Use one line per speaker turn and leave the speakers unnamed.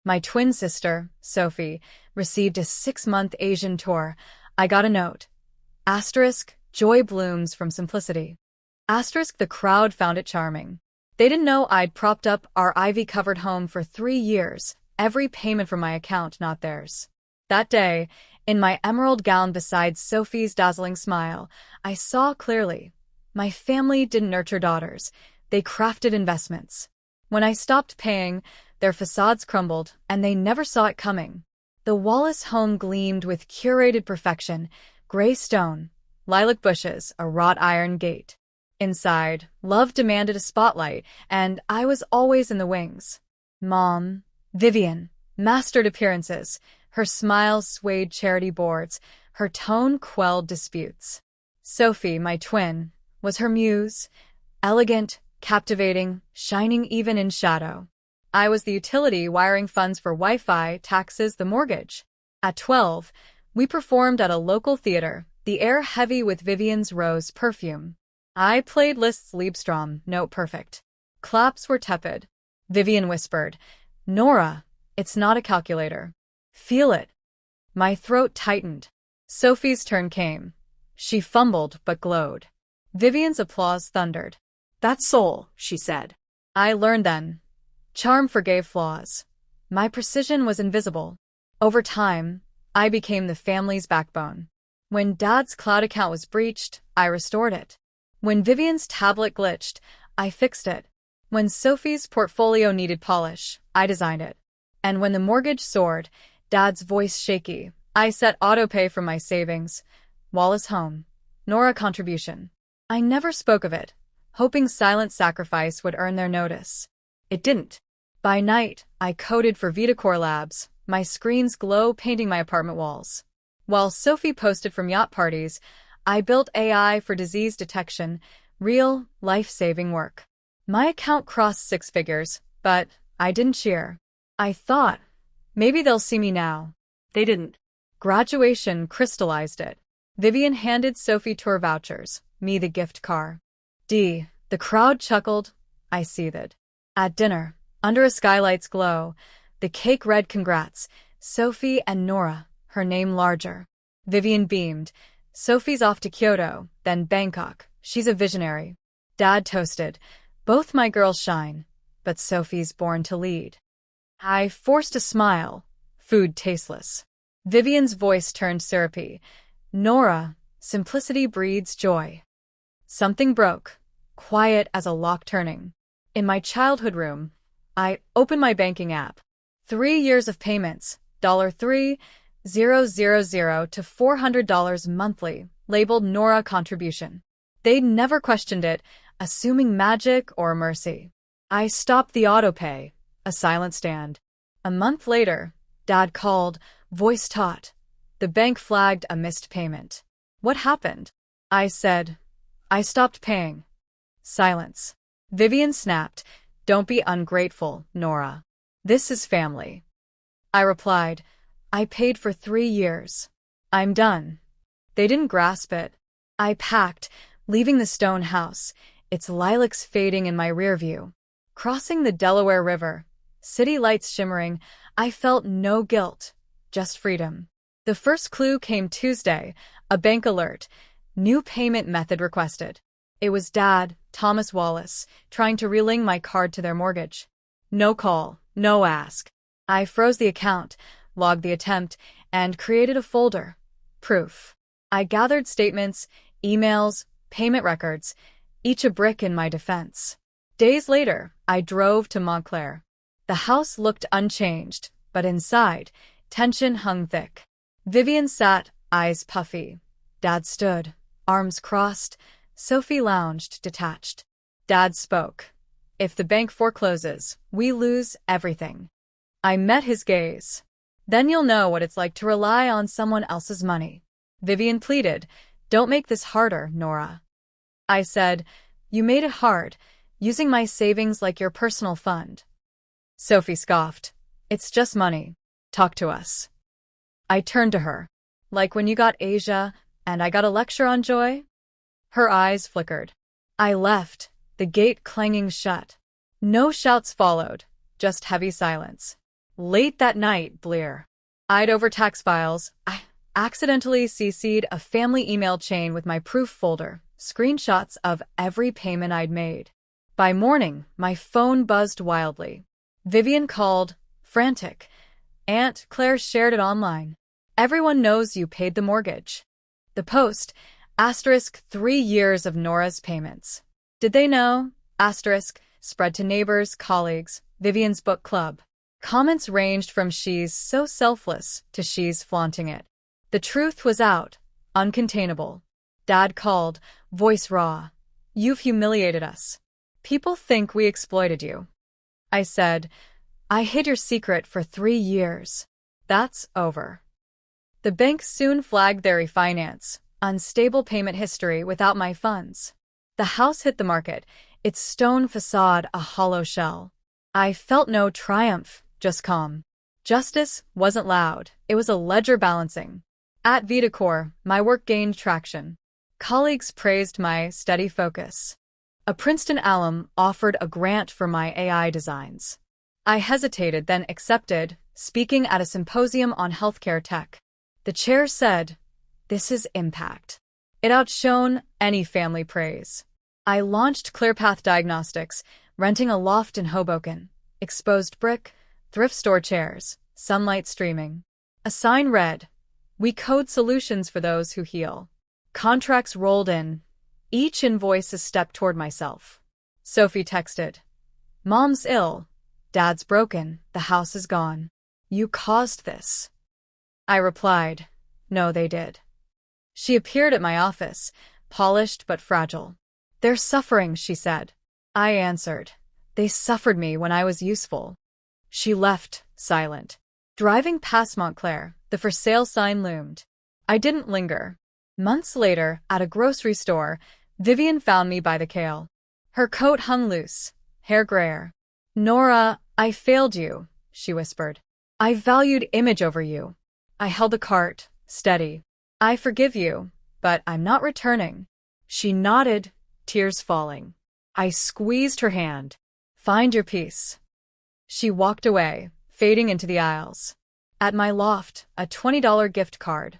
My twin sister, Sophie, received a 6-month Asian tour. I got a note. Asterisk, joy blooms from simplicity. Asterisk, the crowd found it charming. They didn't know I'd propped up our ivy-covered home for 3 years, every payment from my account, not theirs. That day, in my emerald gown beside Sophie's dazzling smile, I saw clearly. My family didn't nurture daughters. They crafted investments. When I stopped paying, their facades crumbled, and they never saw it coming. The Wallace home gleamed with curated perfection, gray stone, lilac bushes, a wrought iron gate. Inside, love demanded a spotlight, and I was always in the wings. Mom, Vivian, mastered appearances. Her smile swayed charity boards. Her tone quelled disputes. Sophie, my twin, was her muse, elegant, captivating, shining even in shadow. I was the utility wiring funds for Wi-Fi, taxes, the mortgage. At 12, we performed at a local theater, the air heavy with Vivian's rose perfume. I played Liszt's Liebestrom, note perfect. Claps were tepid. Vivian whispered, "Nora, it's not a calculator. Feel it." My throat tightened. Sophie's turn came. She fumbled but glowed. Vivian's applause thundered. "That's soul," she said. I learned then. Charm forgave flaws. My precision was invisible. Over time, I became the family's backbone. When Dad's cloud account was breached, I restored it. When Vivian's tablet glitched, I fixed it. When Sophie's portfolio needed polish, I designed it. And when the mortgage soared, Dad's voice shaky, I set autopay from my savings. Wallace home. Nora contribution. I never spoke of it, hoping silent sacrifice would earn their notice. It didn't. By night, I coded for Vitacore Labs, my screen's glow painting my apartment walls. While Sophie posted from yacht parties, I built AI for disease detection, real, life-saving work. My account crossed 6 figures, but I didn't cheer. I thought, maybe they'll see me now. They didn't. Graduation crystallized it. Vivian handed Sophie tour vouchers, me the gift car. The crowd chuckled. I seethed. At dinner, under a skylight's glow, the cake read congrats, Sophie and Nora, her name larger. Vivian beamed. Sophie's off to Kyoto, then Bangkok. She's a visionary. Dad toasted. Both my girls shine, but Sophie's born to lead. I forced a smile. Food tasteless. Vivian's voice turned syrupy. Nora, simplicity breeds joy. Something broke, quiet as a lock turning. In my childhood room, I opened my banking app. 3 years of payments, $3,000 to $400 monthly, labeled Nora contribution. They'd never questioned it, assuming magic or mercy. I stopped the autopay, a silent stand. A month later, Dad called, voice taut. The bank flagged a missed payment. What happened? I said, I stopped paying. Silence. Vivian snapped, don't be ungrateful, Nora. This is family. I replied, I paid for 3 years. I'm done. They didn't grasp it. I packed, leaving the stone house, its lilacs fading in my rear view. Crossing the Delaware River, city lights shimmering, I felt no guilt, just freedom. The first clue came Tuesday, a bank alert, new payment method requested. It was Dad, Thomas Wallace, trying to relink my card to their mortgage. No call, no ask. I froze the account, logged the attempt, and created a folder. Proof. I gathered statements, emails, payment records, each a brick in my defense. Days later, I drove to Montclair. The house looked unchanged, but inside, tension hung thick. Vivian sat, eyes puffy. Dad stood, arms crossed. Sophie lounged, detached. Dad spoke. If the bank forecloses, we lose everything. I met his gaze. Then you'll know what it's like to rely on someone else's money. Vivian pleaded, don't make this harder, Nora. I said, you made it hard, using my savings like your personal fund. Sophie scoffed. It's just money. Talk to us. I turned to her. Like when you got Asia, and I got a lecture on joy? Her eyes flickered. I left, the gate clanging shut. No shouts followed, just heavy silence. Late that night, Blear. I'd over tax files. I accidentally CC'd a family email chain with my proof folder, screenshots of every payment I'd made. By morning, my phone buzzed wildly. Vivian called, frantic. Aunt Claire shared it online. Everyone knows you paid the mortgage. The post, asterisk 3 years of Nora's payments. Did they know? Asterisk, spread to neighbors, colleagues, Vivian's book club. Comments ranged from she's so selfless to she's flaunting it. The truth was out, uncontainable. Dad called, voice raw. You've humiliated us. People think we exploited you. I said, I hid your secret for 3 years. That's over. The bank soon flagged their refinance, unstable payment history without my funds. The house hit the market, its stone facade a hollow shell. I felt no triumph, just calm. Justice wasn't loud, it was a ledger balancing. At Vitacor, my work gained traction. Colleagues praised my steady focus. A Princeton alum offered a grant for my AI designs. I hesitated, then accepted, speaking at a symposium on healthcare tech. The chair said, this is impact. It outshone any family praise. I launched ClearPath Diagnostics, renting a loft in Hoboken. Exposed brick, thrift store chairs, sunlight streaming. A sign read, we code solutions for those who heal. Contracts rolled in. Each invoice a step toward myself. Sophie texted, Mom's ill. Dad's broken. The house is gone. You caused this. I replied, no, they did. She appeared at my office, polished but fragile. They're suffering, she said. I answered, they suffered me when I was useful. She left, silent. Driving past Montclair, the for sale sign loomed. I didn't linger. Months later, at a grocery store, Vivian found me by the kale. Her coat hung loose, hair grayer. Nora, I failed you, she whispered. I valued image over you. I held the cart, steady. I forgive you, but I'm not returning. She nodded, tears falling. I squeezed her hand. Find your peace. She walked away, fading into the aisles. At my loft, a $20 gift card.